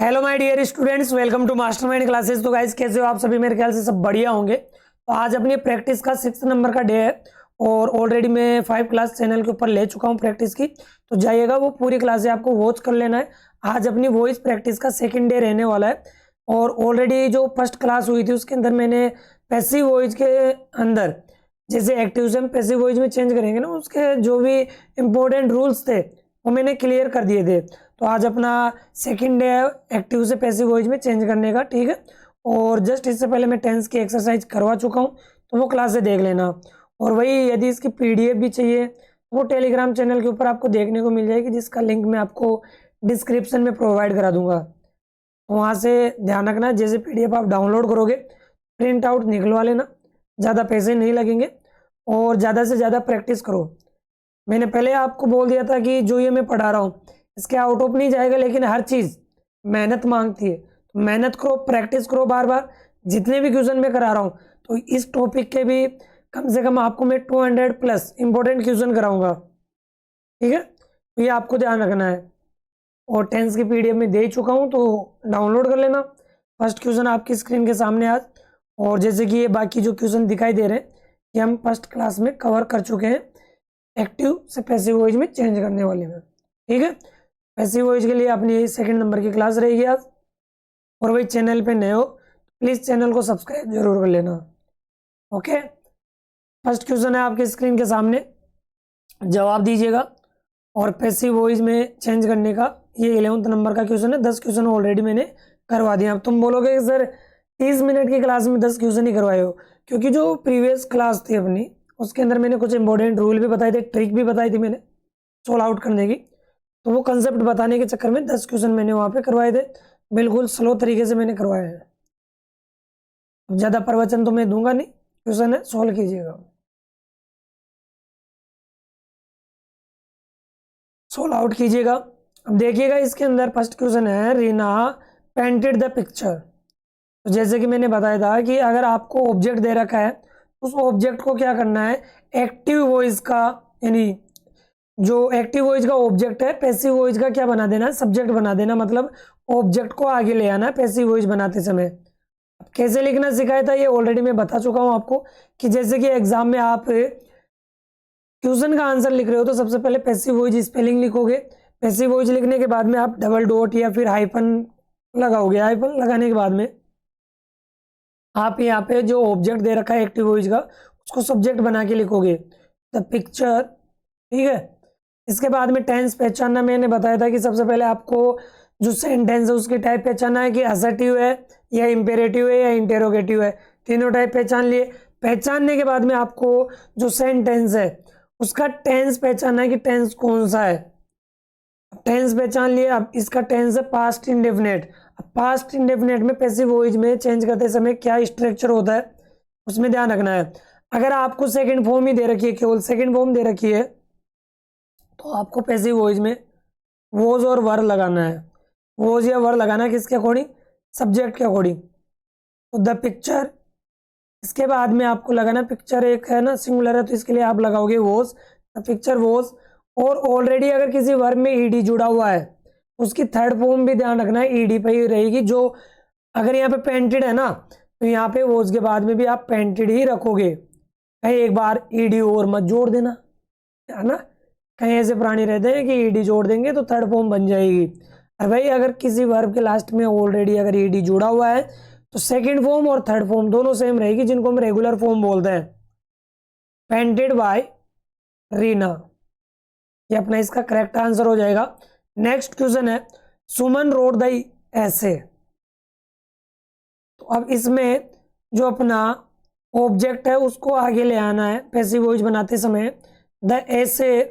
Hello my dear students, welcome to mastermind classes. तो guys कैसे हो आप सभी? मेरे ख्याल से सब बढ़िया होंगे। तो आज अपनी प्रैक्टिस का 6 नंबर का डे है और ऑलरेडी मैं 5 क्लास चैनल के ऊपर ले चुका हूं प्रैक्टिस की। तो जाइएगा, वो पूरी क्लासें आपको वॉच कर लेना है। आज अपनी वॉइस प्रैक्टिस का सेकेंड डे रहने वाला है और ऑलरेडी जो फर्स्ट क्लास हुई थी उसके अंदर मैंने पैसिव वॉइस के अंदर जैसे एक्टिव से हम पैसिव वॉइस में चेंज करेंगे ना, उसके जो भी इम्पोर्टेंट रूल्स थे वो मैंने क्लियर कर दिए थे। तो आज अपना सेकंड डे है एक्टिव से पैसिव वॉइस में चेंज करने का, ठीक है। और जस्ट इससे पहले मैं टेंस की एक्सरसाइज करवा चुका हूँ, तो वो क्लास से देख लेना। और वही यदि इसकी पीडीएफ भी चाहिए तो वो टेलीग्राम चैनल के ऊपर आपको देखने को मिल जाएगी, जिसका लिंक मैं आपको डिस्क्रिप्शन में प्रोवाइड करा दूंगा। तो वहाँ से ध्यान रखना, जैसे पीडीएफ आप डाउनलोड करोगे प्रिंट आउट निकलवा लेना, ज़्यादा पैसे नहीं लगेंगे और ज़्यादा से ज़्यादा प्रैक्टिस करो। मैंने पहले आपको बोल दिया था कि जो ये मैं पढ़ा रहा हूँ इसके आउट ऑफ नहीं जाएगा, लेकिन हर चीज़ मेहनत मांगती है। तो मेहनत करो, प्रैक्टिस करो बार बार। जितने भी क्वेश्चन मैं करा रहा हूँ तो इस टॉपिक के भी कम से कम आपको मैं 200 प्लस इंपॉर्टेंट क्वेश्चन कराऊंगा, ठीक है। तो ये आपको ध्यान रखना है। और टेंस की पीडीएफ में दे चुका हूँ, तो डाउनलोड कर लेना। फर्स्ट क्वेश्चन आपकी स्क्रीन के सामने आज, और जैसे कि ये बाकी जो क्वेश्चन दिखाई दे रहे हैं ये हम फर्स्ट क्लास में कवर कर चुके हैं, एक्टिव से पैसिव वॉइस में चेंज करने वाले में, ठीक है। पैसिव वॉइस के लिए अपनी सेकंड नंबर की क्लास रहेगी आज। और वही चैनल पे नए हो प्लीज़ चैनल को सब्सक्राइब जरूर कर लेना, ओके। फर्स्ट क्वेश्चन है आपके स्क्रीन के सामने, जवाब दीजिएगा। और पैसिव वॉइस में चेंज करने का ये 11th नंबर का क्वेश्चन है। 10 क्वेश्चन ऑलरेडी मैंने करवा दिया। अब तुम बोलोगे कि सर 30 मिनट की क्लास में 10 क्वेश्चन ही करवाए हो, क्योंकि जो प्रीवियस क्लास थी अपनी उसके अंदर मैंने कुछ इंपॉर्टेंट रूल भी बताए थे, ट्रिक भी बताई थी मैंने सोल्व आउट करने की। तो वो कंसेप्ट बताने के चक्कर में 10 क्वेश्चन मैंने वहाँ पे करवाए थे, बिल्कुल स्लो तरीके से मैंने करवाए हैं। ज़्यादा प्रवचन तो मैं दूंगा नहीं, क्वेश्चन है सॉल्व कीजिएगा, सोल्व आउट कीजिएगा। अब देखिएगा इसके अंदर फर्स्ट क्वेश्चन है, रीना पेंटेड द पिक्चर। तो जैसे कि मैंने बताया था कि अगर आपको ऑब्जेक्ट दे रखा है उस ऑब्जेक्ट को क्या करना है, एक्टिव वॉइस का, यानी जो एक्टिव वॉइस का ऑब्जेक्ट है पैसिव वॉइस का क्या बना देना, सब्जेक्ट बना देना। मतलब ऑब्जेक्ट को आगे ले आना पैसिव वॉइस बनाते समय। अब कैसे लिखना सिखाया था ये ऑलरेडी मैं बता चुका हूँ आपको, कि जैसे कि एग्जाम में आप क्वेश्चन का आंसर लिख रहे हो तो सबसे पहले पैसिव वॉइस स्पेलिंग लिखोगे। पैसिव वॉइस लिखने के बाद में आप डबल डॉट या फिर हाइफन लगाओगे। हाइफन लगाने के बाद में आप यहाँ पे जो ऑब्जेक्ट दे रखा है एक्टिव वॉइस का उसको सब्जेक्ट बना के लिखोगे, द पिक्चर, ठीक है। इसके बाद में टेंस पहचानना मैंने बताया था कि सबसे पहले आपको जो सेंटेंस है उसकी टाइप पहचानना है कि असर्टिव है या इम्पेरेटिव है या इंटेरोगेटिव है। तीनों टाइप पहचान लिए। पहचानने के बाद में आपको जो सेंटेंस है उसका टेंस पहचानना है कि टेंस कौन सा है। टेंस पहचान लिए। अब इसका टेंस है पास्ट इंडेफिनेट। अब पास्ट इंडेफिनेट में पैसिव वॉइस में चेंज करते समय क्या स्ट्रक्चर होता है उसमें ध्यान रखना है। अगर आपको सेकंड फॉर्म ही दे रखी है, केवल सेकंड फॉर्म दे रखी है, तो आपको पैसिव वॉइस में वॉज और वर लगाना है। वॉज या वर लगाना है किसके अकॉर्डिंग, सब्जेक्ट के अकॉर्डिंग। तो द पिक्चर, इसके बाद में आपको लगाना, पिक्चर एक है ना सिंगुलर है तो इसके लिए आप लगाओगे वॉज, द पिक्चर वॉज। और ऑलरेडी अगर किसी वर्ब में ईडी जुड़ा हुआ है उसकी थर्ड फॉर्म भी ध्यान रखना है, ईडी पे ही रहेगी। जो अगर यहाँ पे पेंटेड है ना तो यहाँ पे वॉज के बाद में भी आप पेंटेड ही रखोगे, कहीं एक बार ईडी और मत जोड़ देना, है ना। कहीं ऐसे प्राणी रहते हैं कि ईडी जोड़ देंगे तो थर्ड फॉर्म बन जाएगी। और भाई अगर किसी वर्ब के लास्ट में ऑलरेडी अगर ईडी जुड़ा हुआ है तो सेकंड फॉर्म और थर्ड फॉर्म दोनों सेम रहेगी, जिनको हम रेगुलर फॉर्म बोलते हैं। पेंटेड बाय रीना, ये अपना इसका करेक्ट आंसर हो जाएगा। नेक्स्ट क्वेश्चन है, सुमन रोड द ऐसे। तो अब इसमें जो अपना ऑब्जेक्ट है उसको आगे ले आना है पैसिव वॉइस बनाते समय, द ऐसे,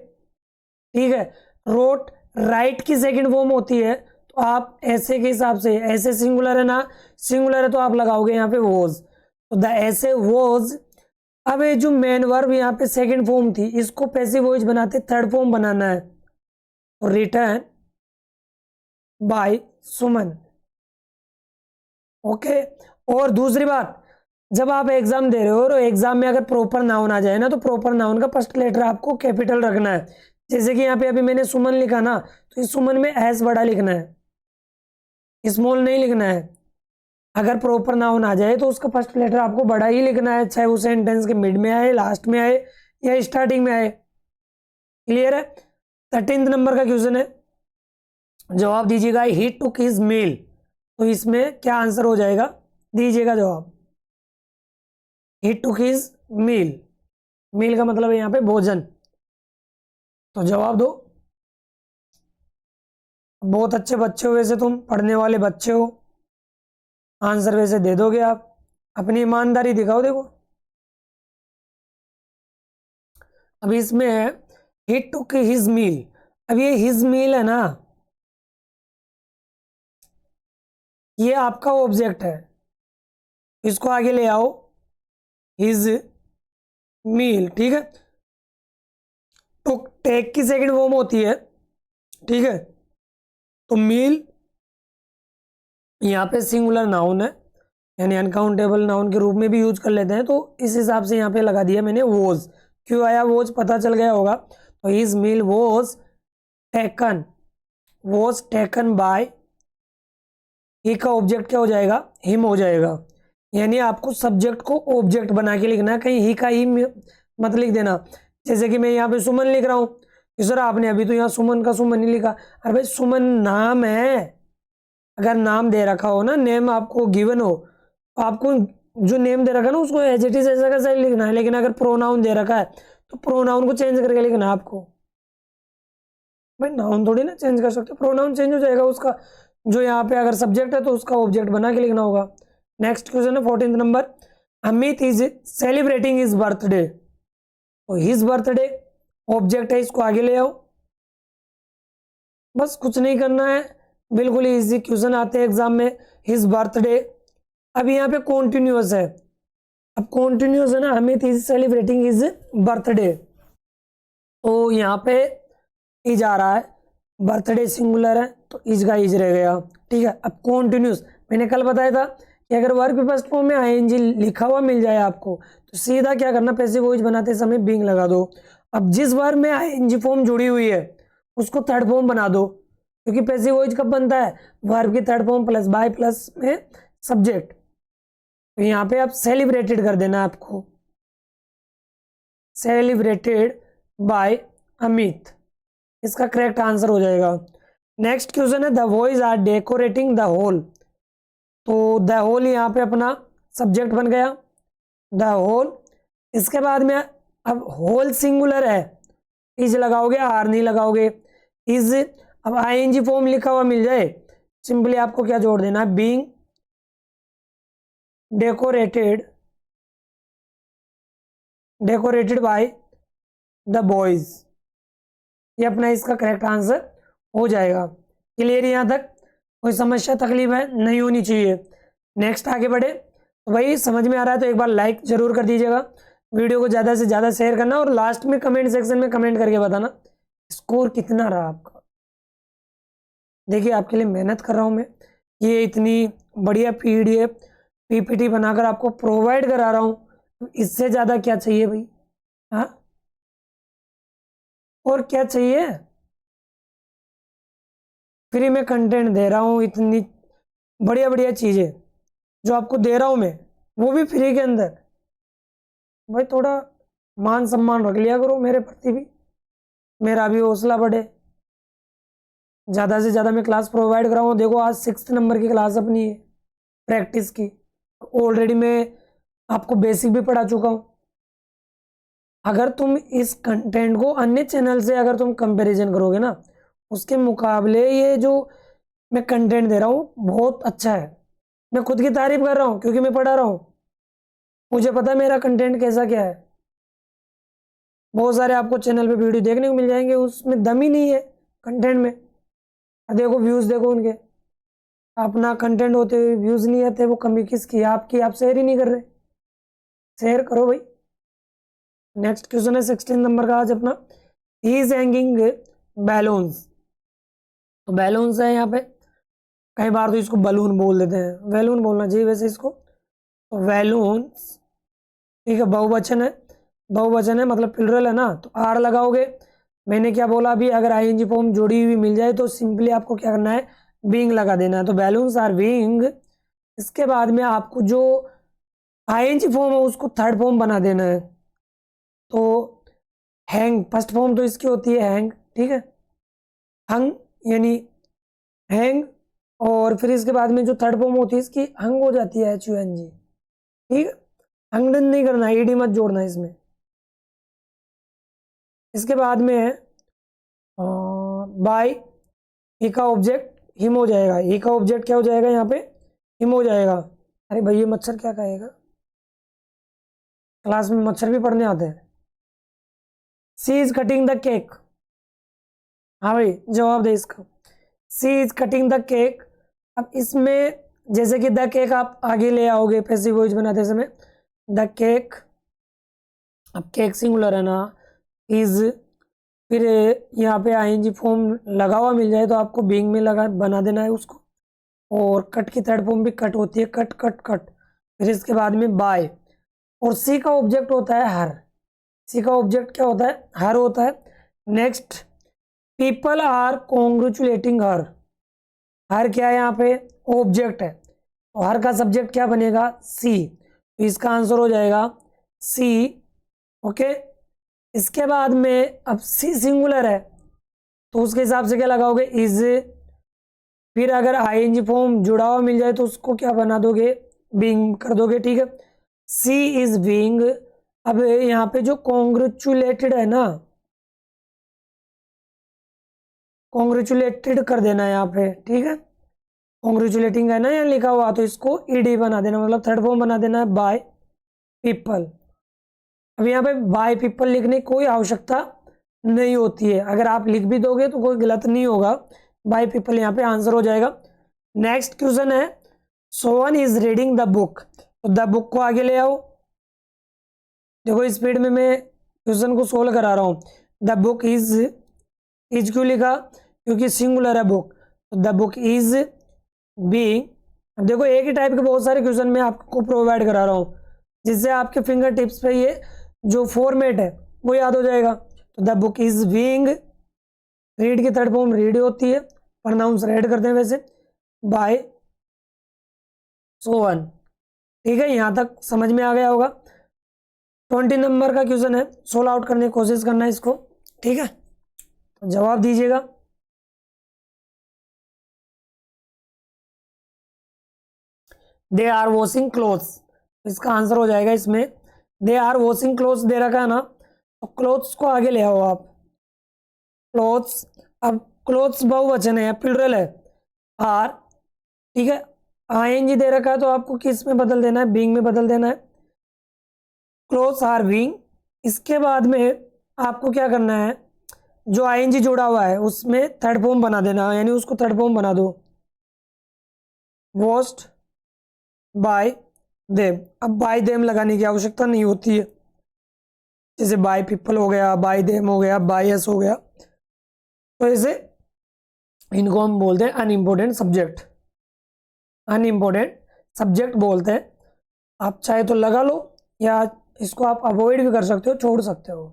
ठीक है। रोट राइट की सेकंड फॉर्म होती है तो आप ऐसे के हिसाब से, ऐसे सिंगुलर है ना, सिंगुलर है तो आप लगाओगे यहाँ पे वॉज, तो द ऐसे वॉज। अब ये जो मेन वर्ब यहाँ पे सेकंड फॉर्म थी इसको पैसिव वॉइस बनाते थर्ड फॉर्म बनाना है, तो रिटर्न बाय सुमन, ओके। और दूसरी बात, जब आप एग्जाम दे रहे हो और एग्जाम में अगर प्रॉपर नाउन आ जाए ना तो प्रॉपर नाउन का फर्स्ट लेटर आपको कैपिटल रखना है। जैसे कि यहाँ पे अभी मैंने सुमन लिखा ना, तो इस सुमन में एस बड़ा लिखना है, स्मॉल नहीं लिखना है। अगर प्रॉपर नाउन आ जाए तो उसका फर्स्ट लेटर आपको बड़ा ही लिखना है, चाहे वो सेंटेंस के मिड में आए, लास्ट में आए या स्टार्टिंग में आए। क्लियर है? 13 नंबर का क्वेश्चन है, जवाब दीजिएगा ही टुक हिज मील। तो इसमें क्या आंसर हो जाएगा, दीजिएगा जवाब। ही टुक हिज मील, मील का मतलब है यहाँ पे भोजन। तो जवाब दो। बहुत अच्छे बच्चे हो, वैसे तुम पढ़ने वाले बच्चे हो, आंसर वैसे दे दोगे आप। अपनी ईमानदारी दिखाओ। देखो अब इसमें है ही टुक हिज मील। अब ये हिज मील है ना, ये आपका ऑब्जेक्ट है, इसको आगे ले आओ, हिज मील। ठीक है, टुक टेक की सेकंड फॉर्म होती है। ठीक है, तो मील यहाँ पे सिंगुलर नाउन है, यानी अनकाउंटेबल नाउन के रूप में भी यूज कर लेते हैं, तो इस हिसाब से यहाँ पे लगा दिया मैंने वोज। क्यों आया वोज पता चल गया होगा। तो his meal was taken by, he का ऑब्जेक्ट क्या हो जाएगा, हिम हो जाएगा। यानी आपको सब्जेक्ट को ऑब्जेक्ट बना के लिखना है, कहीं ही का ही मत लिख देना। जैसे कि मैं यहाँ पे सुमन लिख रहा हूँ, कि सर आपने अभी तो यहाँ सुमन का सुमन नहीं लिखा। अरे भाई सुमन नाम है, अगर नाम दे रखा हो ना, नेम आपको गिवन हो, तो आपको जो नेम दे रखा है ना उसको एज इट इज ऐसा कैसा लिखना है। लेकिन अगर प्रोनाउन दे रखा है तो प्रोनाउन को चेंज करके लिखना है आपको। भाई नाउन थोड़ी ना चेंज कर सकते, प्रोनाउन चेंज हो जाएगा उसका। जो यहाँ पे अगर सब्जेक्ट है तो उसका ऑब्जेक्ट बना के लिखना होगा। नेक्स्ट क्वेश्चन है 14 number, Amit is celebrating his birthday. तो हिज बर्थडे ऑब्जेक्ट है, इसको आगे ले आओ। बस कुछ नहीं करना है, बिल्कुल इजी क्वेश्चन आते हैं एग्जाम में। हिज बर्थडे, अब यहाँ पे कॉन्टिन्यूअस है। अब कॉन्टिन्यूअस है ना, Amit is celebrating his birthday, तो यहाँ पे इज आ रहा है, बर्थडे सिंगुलर है तो इज का इज रह गया। ठीक है, अब कॉन्टिन्यूस मैंने कल बताया था कि अगर वर्ब के फर्स्ट फॉर्म में आईएनजी लिखा हुआ मिल जाए आपको, तो सीधा क्या करना, पैसिव वॉइस बनाते समय बीइंग लगा दो। अब जिस वर्ब में आईएनजी फॉर्म जुड़ी हुई है उसको थर्ड फॉर्म बना दो, क्योंकि पैसिव वॉइस कब बनता है, वर्ब की third form plus by plus में सब्जेक्ट। तो यहाँ पे आप सेलिब्रेटेड कर देना, आपको सेलिब्रेटेड बाय अमित, इसका करेक्ट आंसर हो जाएगा। नेक्स्ट क्वेश्चन है, the boys are decorating the hall. तो द होल यहाँ पे अपना सब्जेक्ट बन गया, द होल। इसके बाद में अब होल सिंगुलर है, इज लगाओगे, आर नहीं लगाओगे। इज, अब आईएनजी फॉर्म लिखा हुआ मिल जाए, सिंपली आपको क्या जोड़ देना, being decorated by the boys, ये अपना इसका करेक्ट आंसर हो जाएगा। क्लियर यहाँ तक, कोई समस्या तकलीफ है नहीं होनी चाहिए। नेक्स्ट आगे बढ़े। तो भाई समझ में आ रहा है तो एक बार लाइक जरूर कर दीजिएगा, वीडियो को ज़्यादा से ज़्यादा शेयर करना, और लास्ट में कमेंट सेक्शन में कमेंट करके बताना स्कोर कितना रहा आपका। देखिए आपके लिए मेहनत कर रहा हूँ मैं, ये इतनी बढ़िया पीडीएफ पीपीटी बनाकर आपको प्रोवाइड करा रहा हूँ, तो इससे ज़्यादा क्या चाहिए भाई। हाँ, और क्या चाहिए, फ्री में कंटेंट दे रहा हूँ, इतनी बढ़िया बढ़िया चीज़ें जो आपको दे रहा हूँ मैं, वो भी फ्री के अंदर। भाई थोड़ा मान सम्मान रख लिया करो मेरे प्रति भी, मेरा भी हौसला बढ़े। ज़्यादा से ज़्यादा मैं क्लास प्रोवाइड कर रहा हूँ। देखो आज 6th नंबर की क्लास अपनी है प्रैक्टिस की, ऑलरेडी मैं आपको बेसिक भी पढ़ा चुका हूँ। अगर तुम इस कंटेंट को अन्य चैनल से अगर तुम कंपैरिजन करोगे ना, उसके मुकाबले ये जो मैं कंटेंट दे रहा हूँ बहुत अच्छा है। मैं खुद की तारीफ कर रहा हूँ क्योंकि मैं पढ़ा रहा हूँ, मुझे पता है मेरा कंटेंट कैसा क्या है। बहुत सारे आपको चैनल पे वीडियो देखने को मिल जाएंगे, उसमें दम ही नहीं है कंटेंट में। देखो व्यूज़ देखो उनके, अपना कंटेंट होते हुए व्यूज़ नहीं आते, वो कमी किसकी, आपकी। आप शेयर ही नहीं कर रहे, शेयर करो भाई। नेक्स्ट क्वेश्चन है 16 नंबर का आज अपना, ही इज हैंगिंग बैलून्स। तो बैलून्स है यहाँ पे, कई बार तो इसको बलून बोल देते हैं, बैलून बोलना चाहिए वैसे इसको। तो बैलून्स, ठीक है, बहुवचन है, बहुवचन है मतलब प्लुरल है ना, तो आर लगाओगे। मैंने क्या बोला अभी, अगर आईएनजी फॉर्म जोड़ी हुई मिल जाए तो सिंपली आपको क्या करना है, बीइंग लगा देना है, तो बैलून्स आर बीइंग। इसके बाद में आपको जो आईएनजी फॉर्म है उसको थर्ड फॉर्म बना देना है। तो हैंग फर्स्ट फॉर्म तो इसकी होती है हैंग, ठीक है, हंग यानी हैंग, और फिर इसके बाद में जो थर्ड फॉर्म होती है इसकी हंग हो जाती है HUNG, ठीक है। हंगडन नहीं करना, ईडी मत जोड़ना इसमें। इसके बाद में है बाय, ई का ऑब्जेक्ट हिम हो जाएगा, ई का ऑब्जेक्ट क्या हो जाएगा यहाँ पे, हिम हो जाएगा। अरे भाई ये मच्छर क्या कहेगा, क्लास में मच्छर भी पढ़ने आते हैं। सी इज कटिंग द केक, हाँ भाई जवाब दे इसका, सी इज कटिंग द केक। अब इसमें जैसे कि द केक आप आगे ले आओगे पैसिव वॉइस बनाते समय, द केक, अब केक सिंगुलर है ना, इज, फिर यहाँ पे आईएनजी फॉर्म लगा हुआ मिल जाए तो आपको बीइंग में लगा बना देना है उसको, और कट की थर्ड फॉर्म भी कट होती है, कट कट कट। फिर इसके बाद में बाय, और सी का ऑब्जेक्ट होता है हर, सी का ऑब्जेक्ट क्या होता है, हर होता है। नेक्स्ट, पीपल आर कॉन्ग्रेचुलेटिंग हर, हर क्या है यहाँ पे, ऑब्जेक्ट है, तो हर का सब्जेक्ट क्या बनेगा, सी, तो इसका आंसर हो जाएगा सी, ओके। इसके बाद में अब सी सिंगुलर है तो उसके हिसाब से क्या लगाओगे, इज, फिर अगर आईएनजी फॉर्म जुड़ा हुआ मिल जाए तो उसको क्या बना दोगे, बीइंग कर दोगे, ठीक है। सी इज बीइंग, अब यहाँ पे जो कॉन्ग्रेचुलेटेड है ना, कॉन्ग्रेचुलेटेड कर देना है यहाँ पे, ठीक है, कॉन्ग्रेचुलेटिंग है ना यहाँ लिखा हुआ, तो इसको ईडी बना देना, मतलब थर्ड फॉर्म बना देना है बाय पीपल। अब यहाँ पे बाय पीपल लिखने की कोई आवश्यकता नहीं होती है, अगर आप लिख भी दोगे तो कोई गलत नहीं होगा, बाय पीपल यहाँ पे आंसर हो जाएगा। नेक्स्ट क्वेश्चन है, सोवन इज रीडिंग द बुक, तो द बुक को आगे ले आओ। देखो स्पीड में मैं क्वेश्चन को सोल्व करा रहा हूँ। द बुक इज क्यों लिखा, क्योंकि सिंगुलर है बुक, तो द बुक इज बीइंग। अब देखो एक ही टाइप के बहुत सारे क्वेश्चन मैं आपको प्रोवाइड करा रहा हूँ जिससे आपके फिंगर टिप्स पे ये जो फॉर्मेट है वो याद हो जाएगा। तो the book is being, read की थर्ड फॉर्म रीड होती है, प्रोनाउंस रेड करते हैं वैसे, बाय सोवन, ठीक है। यहाँ तक समझ में आ गया होगा। 20 नंबर का क्वेश्चन है, सोल्व आउट करने की कोशिश करना है इसको, ठीक है, तो जवाब दीजिएगा। दे आर वॉशिंग क्लोथ्स, इसका आंसर हो जाएगा इसमें दे आर वॉशिंग क्लोथ्स दे रखा है ना, तो क्लोथ्स को आगे ले आओ आप, क्लोथ्स। अब क्लोथ्स बहुवचन है, प्लूरल है, आर, ठीक है। आईएनजी दे रखा है तो आपको किस में बदल देना है, बीइंग में बदल देना है, क्लोथ्स आर बीइंग। इसके बाद में आपको क्या करना है, जो आईएनजी जुड़ा हुआ है उसमें थर्ड फॉर्म बना देना, यानी उसको थर्ड फॉर्म बना दो, वॉश्ड बाय देम। अब बाय देम लगाने की आवश्यकता नहीं होती है, जैसे बाय पीपल हो गया, बाय देम हो गया, बाय एस हो गया, तो ऐसे इनको हम बोलते हैं अनइम्पोर्टेंट सब्जेक्ट, अनइम्पोर्टेंट सब्जेक्ट बोलते हैं। आप चाहे तो लगा लो या इसको आप अवॉइड भी कर सकते हो, छोड़ सकते हो,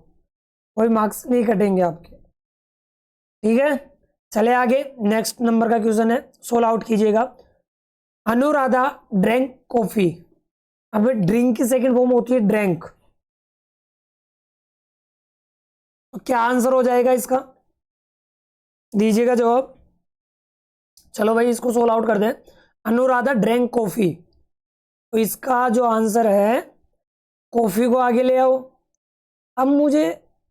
कोई मार्क्स नहीं कटेंगे आपके, ठीक है। चले आगे, नेक्स्ट नंबर का क्वेश्चन है, सोल्व आउट कीजिएगा। अनुराधा ड्रैंक कॉफी, अब ड्रिंक की सेकंड फॉर्म होती है ड्रैंक, तो क्या आंसर हो जाएगा इसका, दीजिएगा जवाब। चलो भाई इसको सोल्व आउट कर दें। अनुराधा ड्रैंक कॉफी, तो इसका जो आंसर है, कॉफी को आगे ले आओ। अब मुझे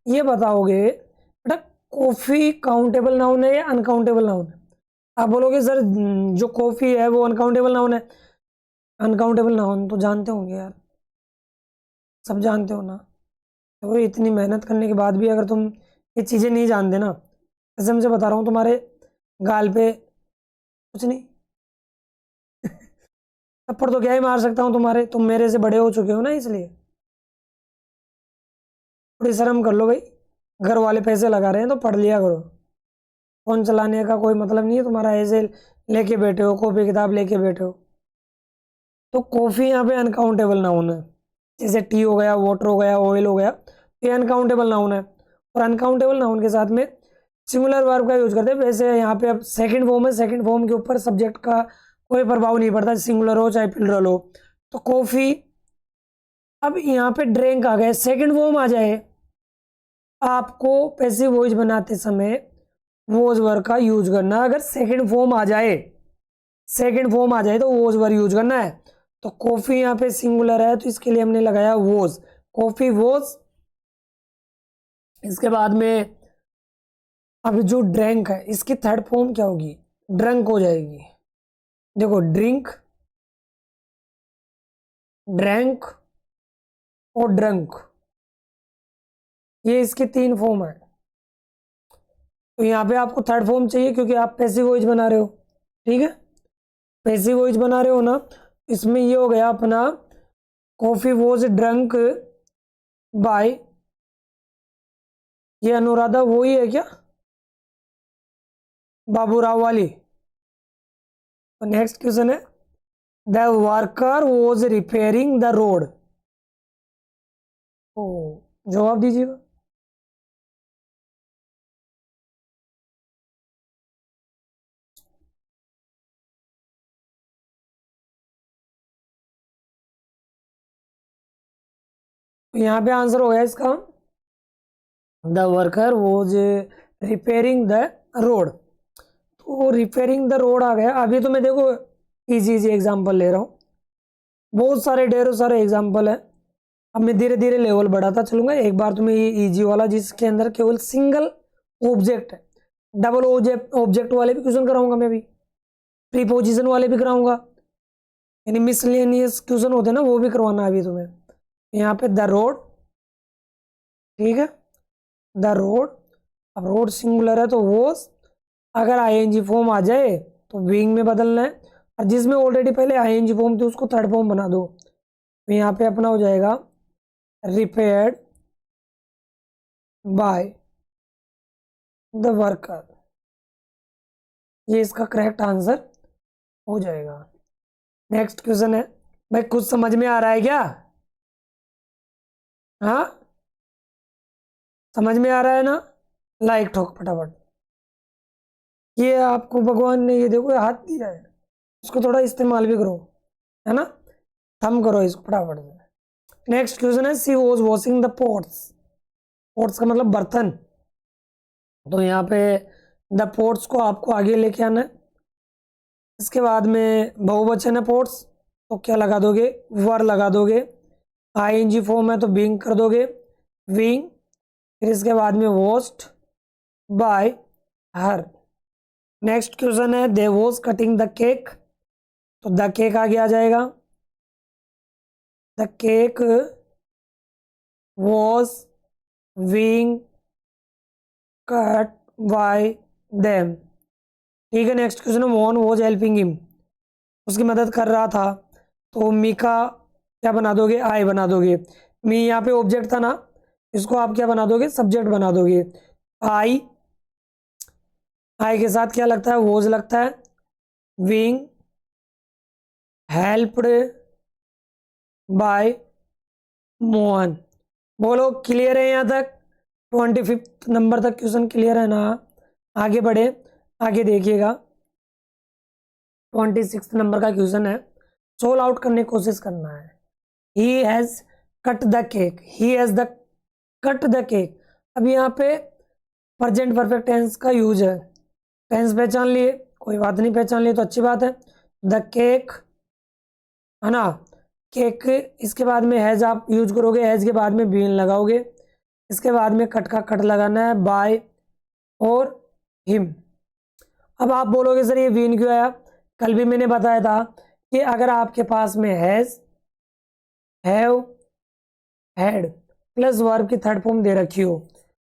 ये बताओगे बेटा, कॉफी काउंटेबल नाउन है या अनकाउंटेबल नाउन है? आप बोलोगे सर जो कॉफी है वो अनकाउंटेबल नाउन है। अनकाउंटेबल नाउन तो जानते होंगे यार, सब जानते हो ना, तो इतनी मेहनत करने के बाद भी अगर तुम ये चीज़ें नहीं जानते ना, कसम से बता रहा हूँ तुम्हारे गाल पे कुछ नहीं थप्पड़ तो क्या ही मार सकता हूँ तुम्हारे, तुम मेरे से बड़े हो चुके हो ना, इसलिए थोड़ी शर्म कर लो भाई, घर वाले पैसे लगा रहे हैं तो पढ़ लिया करो। फोन चलाने का कोई मतलब नहीं है तुम्हारा, ऐसे लेके बैठे हो, कॉपी किताब लेके बैठे हो। तो कॉफ़ी यहाँ पे अनकाउंटेबल नाउन है, जैसे टी हो गया, वाटर हो गया, ऑयल हो गया, ये अनकाउंटेबल नाउन है। और अनकाउंटेबल नाउन के साथ में सिंगुलर वर्ब का यूज करते हैं। वैसे यहाँ पे अब सेकंड फॉर्म है, सेकंड फॉर्म के ऊपर सब्जेक्ट का कोई प्रभाव नहीं पड़ता, सिंगुलर हो चाहे प्लुरल हो। तो कॉफी, अब यहाँ पे ड्रिंक आ गए, सेकंड फॉर्म आ जाए, आपको पैसिव वॉइस बनाते समय वॉज वर्ब का यूज करना। अगर सेकंड फॉर्म आ जाए, सेकंड फॉर्म आ जाए तो वॉज वर्ब यूज करना है। तो कॉफी यहाँ पे सिंगुलर है तो इसके लिए हमने लगाया वॉज, कॉफी वॉज। इसके बाद में अब जो ड्रिंक है इसकी थर्ड फॉर्म क्या होगी, ड्रंक हो जाएगी। देखो ड्रिंक, ड्रैंक और ड्रंक, ये इसके तीन फॉर्म है। तो यहाँ पे आपको थर्ड फॉर्म चाहिए क्योंकि आप पैसिव वॉइस बना रहे हो, ठीक है, पैसिव वॉइस बना रहे हो ना। इसमें ये हो गया अपना कॉफी वॉज ड्रंक बाय, ये अनुराधा वही है क्या, बाबूराव वाली। तो नेक्स्ट क्वेश्चन है the worker was repairing the road. ओ जवाब दीजिएगा। तो यहाँ पे आंसर हो गया इसका, the worker was repairing the road. तो रिपेयरिंग द रोड आ गया। अभी तो मैं देखो इजी इजी एग्जांपल ले रहा हूँ, बहुत सारे ढेरों सारे एग्जांपल है। अब मैं धीरे धीरे लेवल बढ़ाता चलूंगा। एक बार तो मैं ये इजी वाला जिसके अंदर केवल सिंगल ऑब्जेक्ट है, डबल ऑब्जेक्ट वाले भी क्वेश्चन कराऊंगा मैं अभी, प्रीपोजिशन वाले भी कराऊंगा, यानी मिसलेनियस क्वेश्चन होते हैं ना, वो भी करवाना है अभी तुम्हें। यहाँ पे द रोड, ठीक है, द रोड। अब रोड सिंगुलर है तो वॉज, अगर आईएनजी फॉर्म आ जाए तो बीइंग में बदलना है, और जिसमें ऑलरेडी पहले आईएनजी फॉर्म थी उसको थर्ड फॉर्म बना दो। तो यहाँ पे अपना हो जाएगा रिपेयर्ड बाय द वर्कर, ये इसका करेक्ट आंसर हो जाएगा। नेक्स्ट क्वेश्चन है, भाई कुछ समझ में आ रहा है क्या, हाँ समझ में आ रहा है ना, लाइक ठोक फटाफट। ये आपको भगवान ने ये देखो हाथ दिया है, इसको थोड़ा इस्तेमाल भी करो, है ना, थम करो इसको फटाफट से। नेक्स्ट क्वेश्चन है she was washing the pots, pots का मतलब बर्तन। तो यहाँ पे द पोट्स को आपको आगे लेके आना है। इसके बाद में बहुवचन है पोट्स, तो क्या लगा दोगे, वर लगा दोगे। आईएनजी फॉर्म है तो बीइंग कर दोगे, बीइंग। फिर इसके बाद में वॉश्ड बाय हर। नेक्स्ट क्वेश्चन है दे वॉज कटिंग द केक, तो द केक आगे आ जाएगा, the cake was being cut by them, ठीक है। नेक्स्ट क्वेश्चन है मोहन वॉज हेल्पिंग हिम, उसकी मदद कर रहा था, तो मी का क्या बना दोगे, आई बना दोगे। मी यहाँ पे ऑब्जेक्ट था ना, इसको आप क्या बना दोगे, सब्जेक्ट बना दोगे। आई, आई के साथ क्या लगता है, वॉज लगता है, बीइंग हेल्प्ड बाय मोहन। बोलो क्लियर है यहाँ तक, 25 नंबर तक क्वेश्चन क्लियर है ना। आगे बढ़े, आगे देखिएगा 26 नंबर का क्वेश्चन है, सोल्व आउट करने की कोशिश करना है। He has cut the cake, he has the cut the cake. अब यहाँ पे प्रेजेंट परफेक्ट टेंस का यूज है, टेंस पहचान लिए, कोई बात नहीं, पहचान लिए तो अच्छी बात है। द केक है ना, केक, इसके बाद में हैज आप यूज करोगे, हैज के बाद में बीन लगाओगे, इसके बाद में कट का कट लगाना है, बाय और हिम। अब आप बोलोगे सर ये बीन क्यों आया, कल भी मैंने बताया था कि अगर आपके पास में has, have, had plus verb की थर्ड फॉर्म दे रखी हो,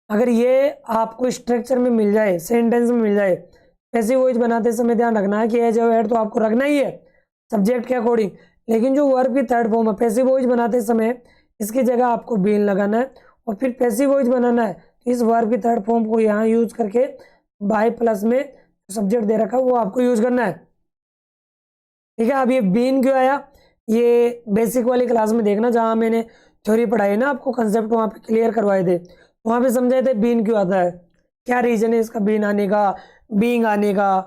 अगर ये आपको स्ट्रक्चर में मिल जाए, सेंटेंस में मिल जाए, पैसिव वॉइस बनाते समय ध्यान रखना है कि हैज और हैड तो आपको रखना ही है सब्जेक्ट के अकॉर्डिंग, लेकिन जो वर्ब की थर्ड फॉर्म है पैसिव वॉइस बनाते समय इसकी जगह आपको बीन लगाना है, और फिर पैसिव वॉइस बनाना है तो इस वर्ब की थर्ड फॉर्म को यहाँ यूज करके बाय प्लस में सब्जेक्ट दे रखा वो आपको यूज करना है, ठीक है। अब ये बीन क्यों आया, ये बेसिक वाली क्लास में देखना, जहाँ मैंने थ्योरी पढ़ाई ना आपको, कंसेप्ट वहाँ पे क्लियर करवाए थे, वहाँ पे समझाए थे बीन क्यों आता है। क्या रीजन है इसका बीन आने का, बीइंग आने का,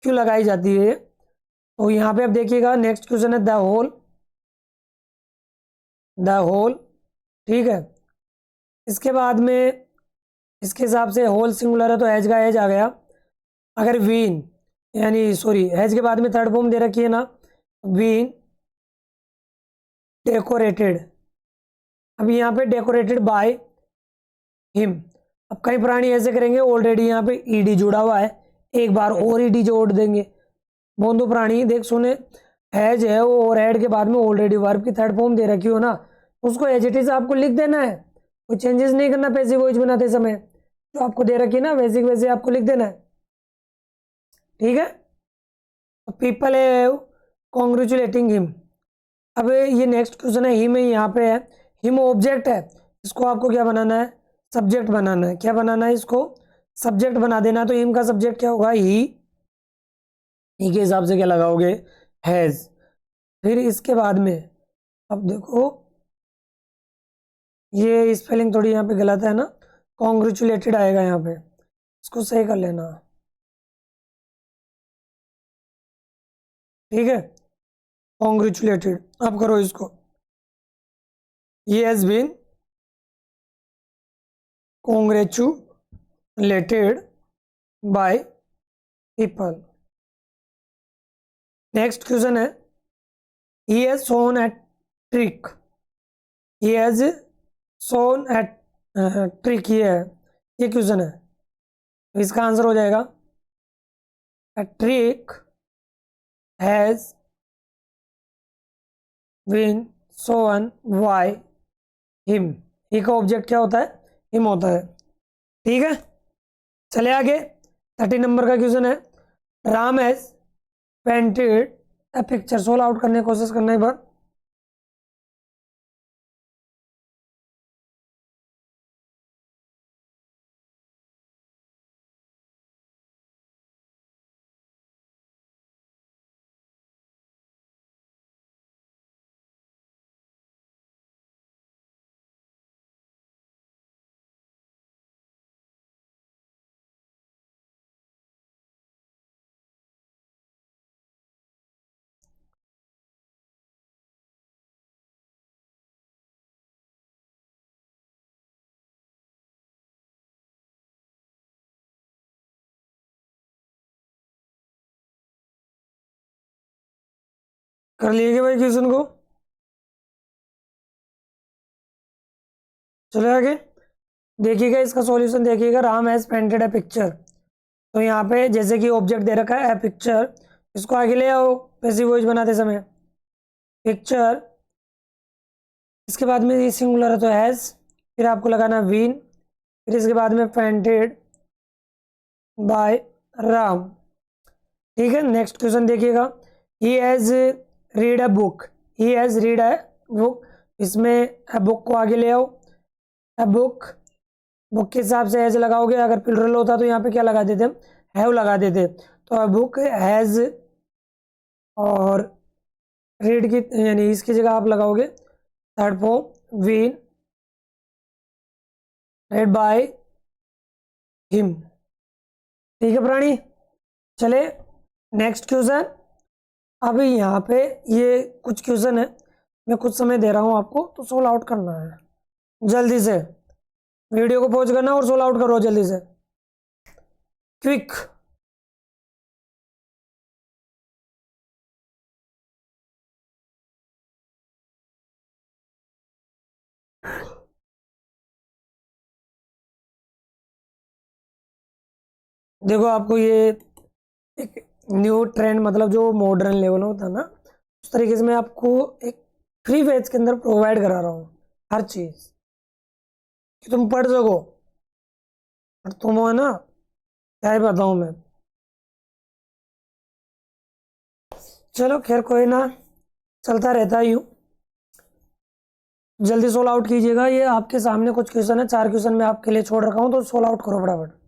क्यों लगाई जाती है। तो यहाँ पे अब देखिएगा नेक्स्ट क्वेश्चन है द होल, द होल, ठीक है। इसके बाद में इसके हिसाब से होल सिंगुलर है तो हैज का हैज आ गया। अगर वीन यानी सॉरी हैज के बाद में थर्ड फॉर्म दे रखी है ना, वीन डेकोरेटेड, अब यहाँ पे डेकोरेटेड बाय हिम। अब कई प्राणी ऐसे करेंगे ऑलरेडी यहाँ पे ईडी जुड़ा हुआ है, एक बार और ईडी जोड़ देंगे। बोंदो प्राणी देख सुने, हैज है वो और ऐड के बाद में ऑलरेडी वर्ब की थर्ड फॉर्म दे रखी हो ना, उसको एज इट इज आपको लिख देना है, कोई चेंजेस नहीं करना पैसिव वॉइस बनाते समय, जो आपको दे रखी है ना वैसे वैसे आपको लिख देना है, ठीक है। तो पीपल हैव कॉन्ग्रेचुलेटिंग हिम। अब ये नेक्स्ट क्वेश्चन है हिम, यहाँ पे है हिम ऑब्जेक्ट है, इसको आपको क्या बनाना है, सब्जेक्ट बनाना है। क्या बनाना है, इसको सब्जेक्ट बना देना। तो हिम का सब्जेक्ट क्या होगा, ही के हिसाब से क्या लगाओगे, हैज। फिर इसके बाद में अब देखो ये स्पेलिंग थोड़ी यहाँ पे गलत है ना, कॉन्ग्रेचुलेटेड आएगा यहाँ पे, इसको सही कर लेना, ठीक है। कॉन्ग्रेचुलेटेड अब करो इसको, ये has been congratulated by people. Next question है he has shown at trick, he has shown at trick, ये है, ये क्वेश्चन है, तो इसका आंसर हो जाएगा a trick has been shown by him। ही का ऑब्जेक्ट क्या होता है, हिम होता है, ठीक है। चले आगे 30 नंबर का क्वेश्चन है Ram has painted a picture. Solve out करने की कोशिश करना एक बार। कर लिए भाई क्वेश्चन को, चले आगे देखिएगा इसका सॉल्यूशन। देखिएगा Ram has painted a picture, तो यहाँ पे जैसे कि ऑब्जेक्ट दे रखा है ए पिक्चर, इसको आगे ले आओ पैसिव वॉइस बनाते समय, पिक्चर, इसके बाद में ये सिंगुलर है तो हैज, फिर आपको लगाना वीन, फिर इसके बाद में पेंटेड बाय राम, ठीक है। नेक्स्ट क्वेश्चन देखिएगा he has read a book, he has read a book, इसमें अ बुक को आगे ले आओ, अ बुक, बुक के हिसाब से हैज लगाओगे, अगर प्लूरल होता तो यहाँ पे क्या लगा देते, हैव लगा देते। तो अ बुक हैज, और रीड की यानी इसकी जगह आप लगाओगे third form been, read by him, ठीक है प्राणी। चले नेक्स्ट क्वेश्चन। अभी यहाँ पे ये कुछ क्वेश्चन है, मैं कुछ समय दे रहा हूँ आपको, तो सोल्व आउट करना है जल्दी से, वीडियो को पॉज करना और सोल्व आउट करो जल्दी से, क्विक। देखो आपको ये एक न्यू ट्रेंड मतलब जो मॉडर्न लेवल होता है ना, उस तरीके से मैं आपको एक फ्री फेज के अंदर प्रोवाइड करा रहा हूँ हर चीज़ कि तुम पढ़ सको। और तुम हो ना, क्या ही बताऊँ मैं। चलो खैर कोई ना, चलता रहता है यूँ। जल्दी सोल्व आउट कीजिएगा, ये आपके सामने कुछ क्वेश्चन है, 4 क्वेश्चन मैं आपके लिए छोड़ रखा हूँ, तो सोल्व आउट करो फटाफट।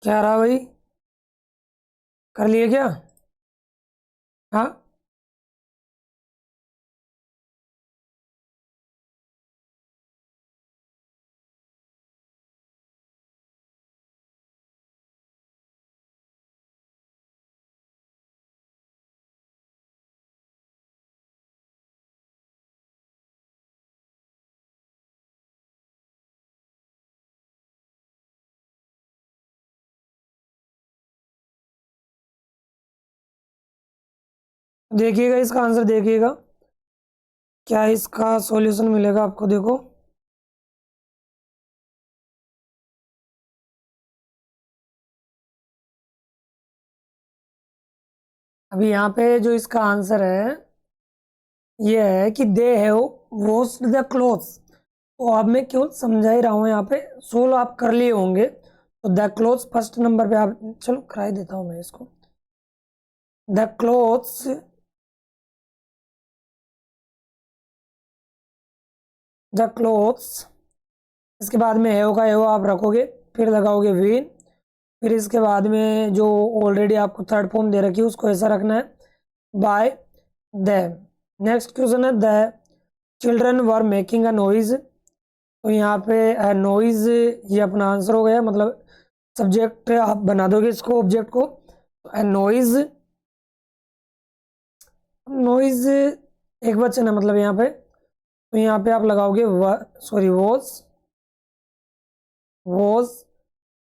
क्या रहा भाई, कर लिए क्या? हाँ, देखिएगा इसका आंसर, देखिएगा क्या इसका सॉल्यूशन मिलेगा आपको। देखो अभी यहाँ पे जो इसका आंसर है ये है कि they have washed the clothes. तो अब मैं केवल समझा ही रहा हूँ यहाँ पे, सोल्व आप कर लिए होंगे। तो द क्लोथ्स फर्स्ट नंबर पे आप, चलो कराई देता हूँ मैं इसको। द क्लोथ्स, द क्लोथ्स, इसके बाद में हैव का हैव आप रखोगे, फिर लगाओगे विन, फिर इसके बाद में जो ऑलरेडी आपको थर्ड फॉर्म दे रखी है उसको ऐसा रखना है, बाय देम। नेक्स्ट क्वेश्चन है the children were making a noise. तो यहाँ पे नॉइज ये अपना आंसर हो गया, मतलब सब्जेक्ट आप बना दोगे इसको, ऑब्जेक्ट को। नॉइज, नॉइज एक वचन है मतलब यहाँ पे, तो यहाँ पे आप लगाओगे सॉरी वॉज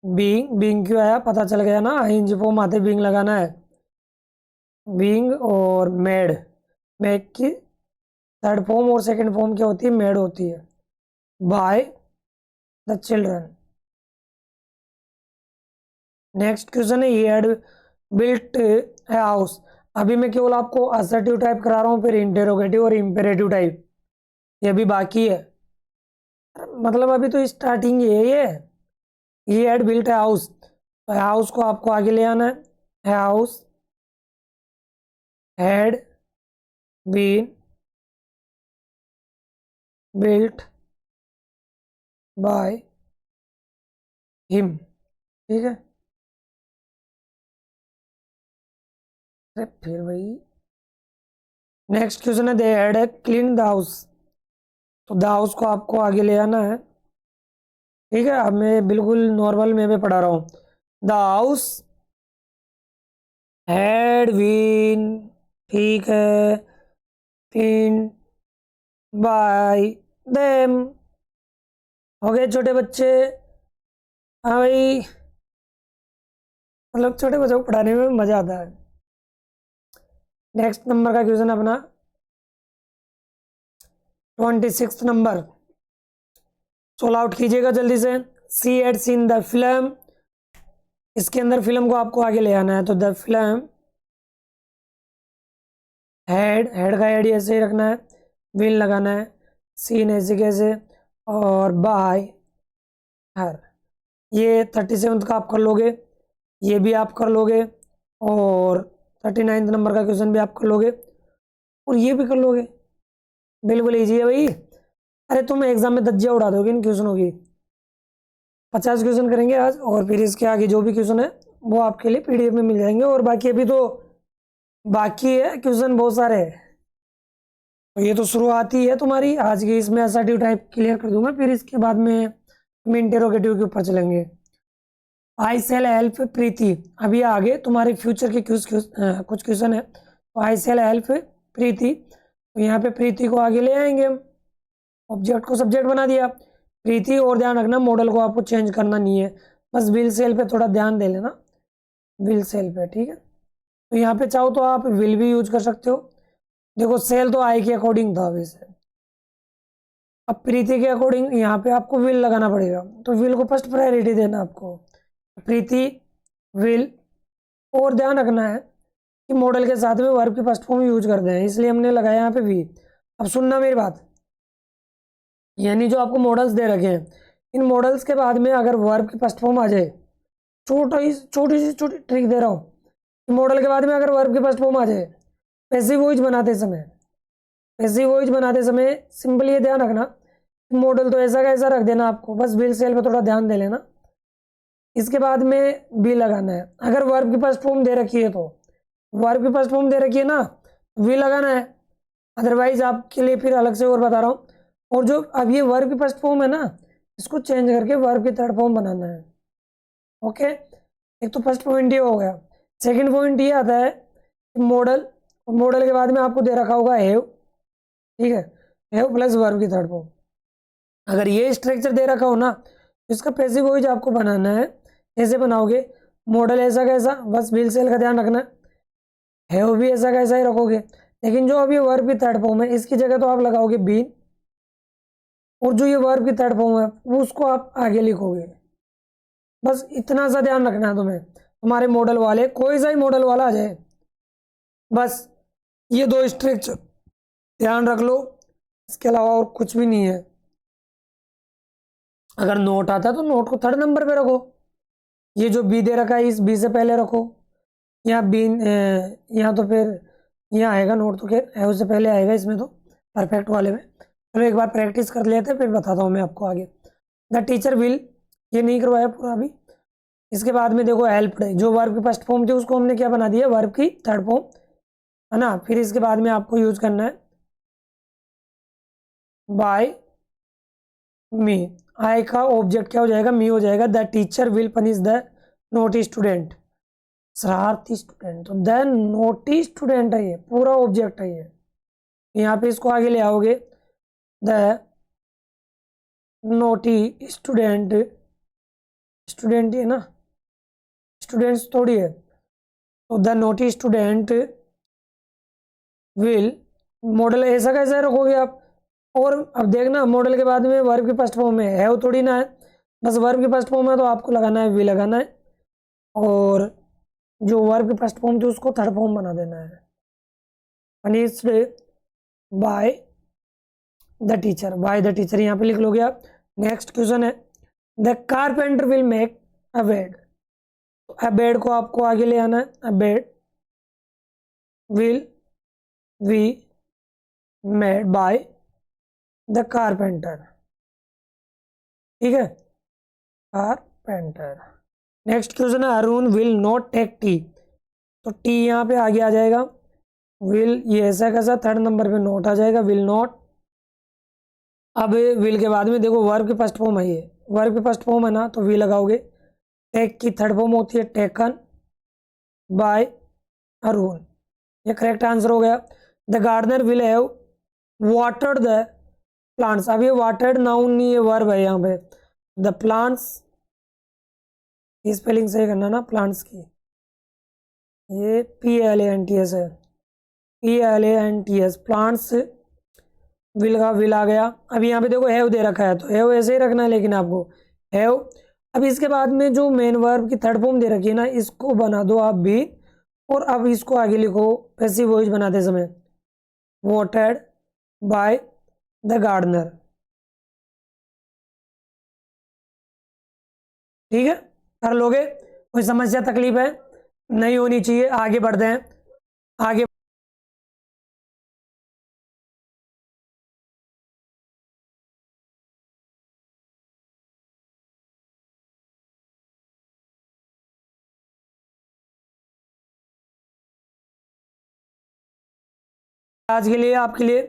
बीइंग। बीइंग क्यों आया पता चल गया ना, इंज फॉर्म आते बीइंग लगाना है। बीइंग और मेड, मेक की थर्ड फॉर्म और सेकंड फॉर्म क्या होती है, मेड होती है, by the children. Next question है he had built a house. अभी मैं केवल आपको असर्टिव टाइप करा रहा हूँ, फिर इंटेरोगेटिव और इम्पेरेटिव टाइप ये अभी बाकी है, मतलब अभी तो स्टार्टिंग ही है ये। He had built a house, तो हाउस को आपको आगे ले आना है। House had been built by him, ठीक है। अरे फिर वही, नेक्स्ट क्वेश्चन है they had clean the house. तो द हाउस को आपको आगे ले आना है, ठीक है। अब मैं बिल्कुल नॉर्मल में पढ़ा रहा हूँ। द हाउस हैड बीन, ठीक है, क्लीन बाय देम। हो गए छोटे बच्चे। हाँ भाई, मतलब छोटे बच्चों को पढ़ाने में मजा आता है। नेक्स्ट नंबर का क्वेश्चन अपना 26 नंबर, सोल्व आउट कीजिएगा जल्दी से। सी एड सीन द फिल्म, इसके अंदर फिल्म को आपको आगे ले आना है, तो द फिल्म हेड, हेड का हेड ऐसे ही रखना है, विल लगाना है, सीन ऐसे कैसे, और बाय हर। ये 37 का आप कर लोगे, ये भी आप कर लोगे, और 39 नंबर का क्वेश्चन भी आप कर लोगे, और ये भी कर लोगे। बिल्कुल ईजी है भाई। अरे तुम एग्जाम में धज्जियां उड़ा दोगे इन क्वेश्चनों की। 50 क्वेश्चन करेंगे आज, और फिर इसके आगे जो भी क्वेश्चन है वो आपके लिए पीडीएफ में मिल जाएंगे, और बाकी अभी तो बाकी है क्वेश्चन बहुत सारे हैं। तो ये तो शुरुआत ही है तुम्हारी आज की, इसमें असर्टिव टाइप क्लियर कर दूंगा, फिर इसके बाद में हम इंटेरोगेटिव के ऊपर चलेंगे। आई सेल हेल्प प्रीति, अभी आगे तुम्हारे फ्यूचर के कुछ क्वेश्चन है। तो आई सेल हेल्प प्रीति, तो यहाँ पे प्रीति को आगे ले आएंगे हम, ऑब्जेक्ट को सब्जेक्ट बना दिया प्रीति। और ध्यान रखना मॉडल को आपको चेंज करना नहीं है, बस विल सेल पे थोड़ा ध्यान दे लेना, विल सेल पे, ठीक है। तो यहाँ पे चाहो तो आप विल भी यूज कर सकते हो। देखो सेल तो आई के अकॉर्डिंग था वैसे, अब प्रीति के अकॉर्डिंग यहाँ पे आपको विल लगाना पड़ेगा, तो विल को फर्स्ट प्रायोरिटी देना आपको, प्रीति विल। और ध्यान रखना है कि मॉडल के साथ में वर्ब की फर्स्ट फॉर्म यूज करते हैं, इसलिए हमने लगाया यहाँ पे वी। अब सुनना मेरी बात, यानी जो आपको मॉडल्स दे रखे हैं, इन मॉडल्स के बाद में अगर वर्ब की फर्स्ट फॉर्म आ जाए, छोटी सी ट्रिक दे रहा हूँ, मॉडल के बाद में अगर वर्ब की फर्स्ट फॉर्म आ जाए पैसिव वॉइस बनाते समय, पैसिव वॉइस बनाते समय सिंपल ये ध्यान रखना, मॉडल तो ऐसा का ऐसा रख देना आपको, बस विल सेल पे थोड़ा ध्यान दे लेना, इसके बाद में बी लगाना है। अगर वर्ब की फर्स्ट फॉर्म दे रखी है तो वर्ब की फर्स्ट फॉर्म दे रखी है ना, वी लगाना है। अदरवाइज आपके लिए फिर अलग से और बता रहा हूँ। और जो अब ये वर्ब की फर्स्ट फॉर्म है ना, इसको चेंज करके वर्ब की थर्ड फॉर्म बनाना है। ओके, एक तो फर्स्ट पॉइंट ये हो गया। सेकंड पॉइंट ये आता है मॉडल। मॉडल के बाद में आपको दे रखा होगा हैव, ठीक है, हैव प्लस वर्ब की थर्ड फॉर्म। अगर ये स्ट्रक्चर दे रखा हो ना, तो इसका पैसिव वॉइस आपको बनाना है। कैसे बनाओगे? मॉडल ऐसा कैसा, बस विल सेल का ध्यान रखना। हैव भी ऐसा कैसा ही रखोगे, लेकिन जो अभी वर्ब की थर्ड फॉर्म है इसकी जगह तो आप लगाओगे बीन, और जो ये वर्ब की थर्ड फॉर्म है वो उसको आप आगे लिखोगे। बस इतना सा ध्यान रखना है तुम्हें। तुम्हारे मॉडल वाले कोई सा ही मॉडल वाला आ जाए, बस ये दो स्ट्रक्चर ध्यान रख लो, इसके अलावा और कुछ भी नहीं है। अगर नोट आता है तो नोट को थर्ड नंबर पे रखो। ये जो बी दे रखा है इस बी से पहले रखो, यहाँ बी, यहाँ तो फिर यहाँ आएगा नोट, तो खैर है उससे पहले आएगा इसमें तो परफेक्ट वाले में। चलो एक बार प्रैक्टिस कर लेते हैं फिर बताता हूँ मैं आपको आगे। द टीचर विल, ये नहीं करवाया पूरा अभी। इसके बाद में देखो हेल्प्ड, जो वर्ब की फर्स्ट फॉर्म थी उसको हमने क्या बना दिया, वर्ब की थर्ड फॉर्म, है ना। फिर इसके बाद में आपको यूज करना है बाय मी। आई का ऑब्जेक्ट क्या हो जाएगा, मी हो जाएगा। The teacher will punish the naughty student, शरारती स्टूडेंट। तो द नोटी स्टूडेंट है, ये पूरा ऑब्जेक्ट है ये। यहाँ पे इसको आगे ले आओगे, द नोटी स्टूडेंट, स्टूडेंट है ना, स्टूडेंट्स थोड़ी है। तो the naughty student will, model ऐसा कैसे रखोगे आप। और अब देखना मॉडल के बाद में वर्ब की फर्स्ट फॉर्म में है वो थोड़ी ना है, बस वर्ब की फर्स्ट फॉर्म है तो आपको लगाना है वी लगाना है, और जो वर्ब की फर्स्ट फॉर्म थी उसको थर्ड फॉर्म बना देना है। Punished by the teacher, by the teacher यहाँ पे लिख लोगे आप। नेक्स्ट क्वेश्चन है the carpenter will make a bed. A bed को आपको आगे ले आना है। A bed will be made by the carpenter, ठीक है, कारपेंटर। नेक्स्ट क्वेश्चन है Arun will not take tea. तो टी यहाँ पे आगे आ जाएगा, विल ये ऐसा कैसा थर्ड नंबर पे नोट आ जाएगा, विल नॉट। अब विल के बाद में देखो वर्ब की फर्स्ट फॉर्म है, ये वर्ब की फर्स्ट फॉर्म है ना, तो वी लगाओगे। टेक की थर्ड फॉर्म होती है टेकन बाय अरुण, ये करेक्ट आंसर हो गया। The gardener will have watered the plants. अब ये वाटर्ड नाउन नहीं है, वर्ब है यहाँ पे। द प्लांट्स, स्पेलिंग सही करना ना प्लांट्स की, ये PLANTS है, PLANTS, प्लांट्स। विल का विल आ गया। अब यहाँ पे देखो हैव दे रखा है तो हैव ऐसे ही रखना है, लेकिन आपको हैव। अब इसके बाद में जो मेन वर्ब की थर्ड फॉर्म दे रखी है ना, इसको बना दो आप भी, और अब इसको आगे लिखो पैसिव वॉइस बनाते समय, वाटर्ड बाय द गार्डनर, ठीक है। कर लोगे? कोई समस्या तकलीफ है? नहीं होनी चाहिए। आगे बढ़ते हैं आगे। आज के लिए आपके लिए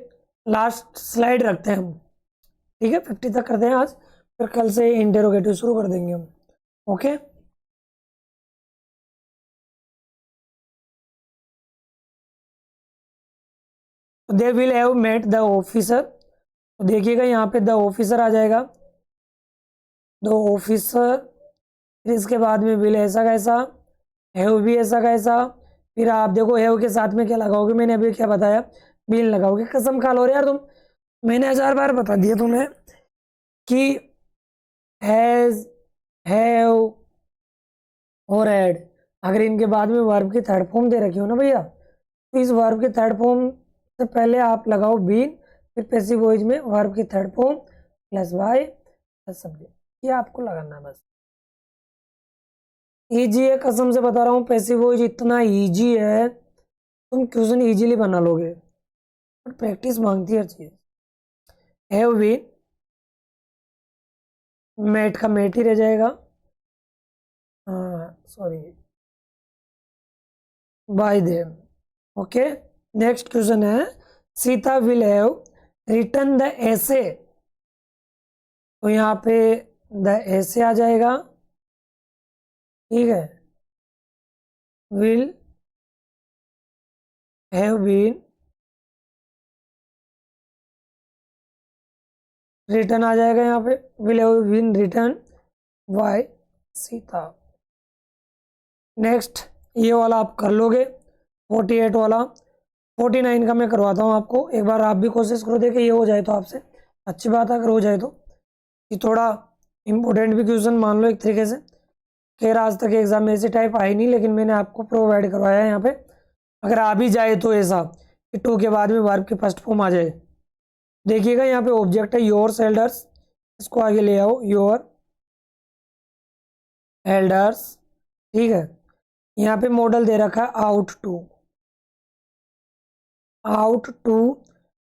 लास्ट स्लाइड रखते हैं हम, ठीक है, 50 तक करते हैं आज, फिर कल से इंटेरोगेटिव शुरू कर देंगे हम। Okay, they will have met the officer. तो देखिएगा यहाँ पे द ऑफिसर आ जाएगा, द ऑफिसर। फिर इसके बाद में विल ऐसा कैसा, हैव भी ऐसा कैसा। फिर आप देखो हैव के साथ में क्या लगाओगे, मैंने अभी क्या बताया, विल लगाओगे। कसम खा लो रे यार तुम, मैंने 1000 बार बता दिया तुम्हें कि हैज, हैव और एड, अगर इनके बाद में वर्ब की थर्ड फॉर्म दे रखी हो ना भैया, तो इस वर्ब की थर्ड फॉर्म से पहले आप लगाओ बीन, फिर पैसिव वॉइस में वर्ब की third form plus by plus subject, ये आपको लगाना है बस। इजी है, कसम से बता रहा हूँ, पैसिव वॉइस इतना इजी है, तुम क्वेश्चन इजीली बना लोगे, बट प्रैक्टिस मांगती है हर चीज। हैव बीन, मेट का मेट ही रह जाएगा, sorry, by them. Okay, next question है, Sita will have written the essay. तो यहाँ पे द एसे आ जाएगा, ठीक है। विल हैव बीन रिटर्न आ जाएगा, यहाँ पे will have been written by Sita. Next ये वाला आप कर लोगे, 48 वाला। 49 का मैं करवाता हूँ आपको, एक बार आप भी कोशिश करो, देखे ये हो जाए तो आपसे अच्छी बात है, अगर हो जाए तो। ये थोड़ा इम्पोर्टेंट भी क्वेश्चन मान लो एक तरीके से। खैर आज तक एग्जाम में ऐसे टाइप आई नहीं, लेकिन मैंने आपको प्रोवाइड करवाया है यहाँ पे। अगर आ भी जाए तो ऐसा कि टू के बाद में वर्ब की फर्स्ट फॉर्म आ जाए। देखिएगा यहाँ पे ऑब्जेक्ट है योर एल्डर्स, इसको आगे ले आओ, योर एल्डर्स, ठीक है। यहाँ पे मॉडल दे रखा है out two, out two,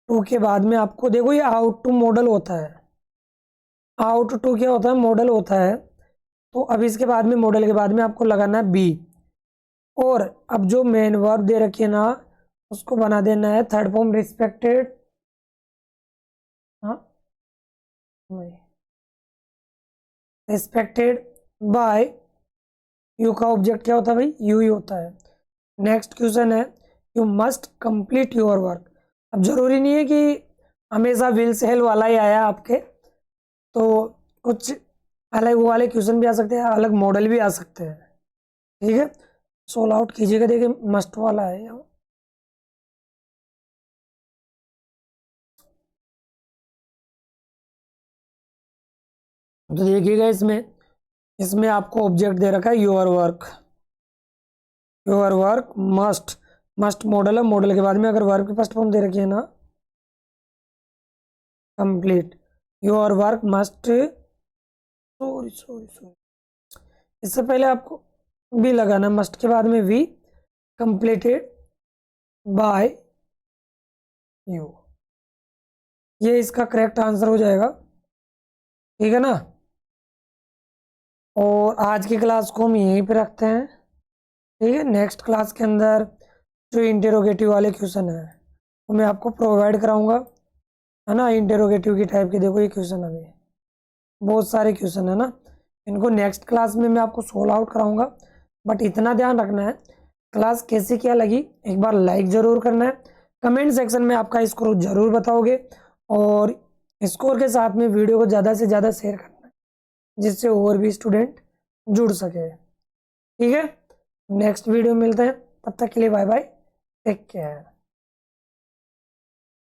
two के बाद में आपको देखो ये आउट टू मॉडल होता है। आउट टू क्या होता है, मॉडल होता है। तो अब इसके बाद में मॉडल के बाद में आपको लगाना है बी, और अब जो मेन वर्ब दे रखी है ना उसको बना देना है थर्ड फॉर्म रिस्पेक्टेड। हाँ, रिस्पेक्टेड बाय, यू का ऑब्जेक्ट क्या होता है भाई, यू ही होता है। नेक्स्ट क्वेश्चन है, you must complete your work. अब जरूरी नहीं है कि हमेशा विल से हेल वाला ही आया आपके, तो कुछ अलग वाले क्वेश्चन भी आ सकते हैं, अलग मॉडल भी आ सकते हैं, ठीक है। सोल आउट कीजिएगा, देखिए मस्ट वाला है यहाँ। तो देखिएगा इसमें, इसमें आपको ऑब्जेक्ट दे रखा है your work, your work must, must model है, मॉडल के बाद में अगर वर्क की फर्स्ट फॉर्म दे रखी है ना complete, your work must, sorry sorry sorry, इससे पहले आपको बी लगाना, मस्ट के बाद में वी, कंप्लीटेड बाय यू, ये इसका करेक्ट आंसर हो जाएगा, ठीक है ना। और आज की क्लास को हम यहीं पे रखते हैं, ठीक है। नेक्स्ट क्लास के अंदर जो इंटेरोगेटिव वाले क्वेश्चन है वो मैं आपको प्रोवाइड कराऊंगा, है ना। इंटेरोगेटिव की टाइप के देखो ये क्वेश्चन अभी बहुत सारे क्वेश्चन है ना, इनको नेक्स्ट क्लास में मैं आपको सोल्व आउट कराऊंगा। बट इतना ध्यान रखना है, क्लास कैसी क्या लगी एक बार लाइक ज़रूर करना है, कमेंट सेक्शन में आपका स्कोर ज़रूर बताओगे, और स्कोर के साथ में वीडियो को ज़्यादा से ज़्यादा शेयर करना है जिससे और भी स्टूडेंट जुड़ सके, ठीक है। नेक्स्ट वीडियो मिलते हैं, तब तक के लिए बाय बाय, टेक केयर।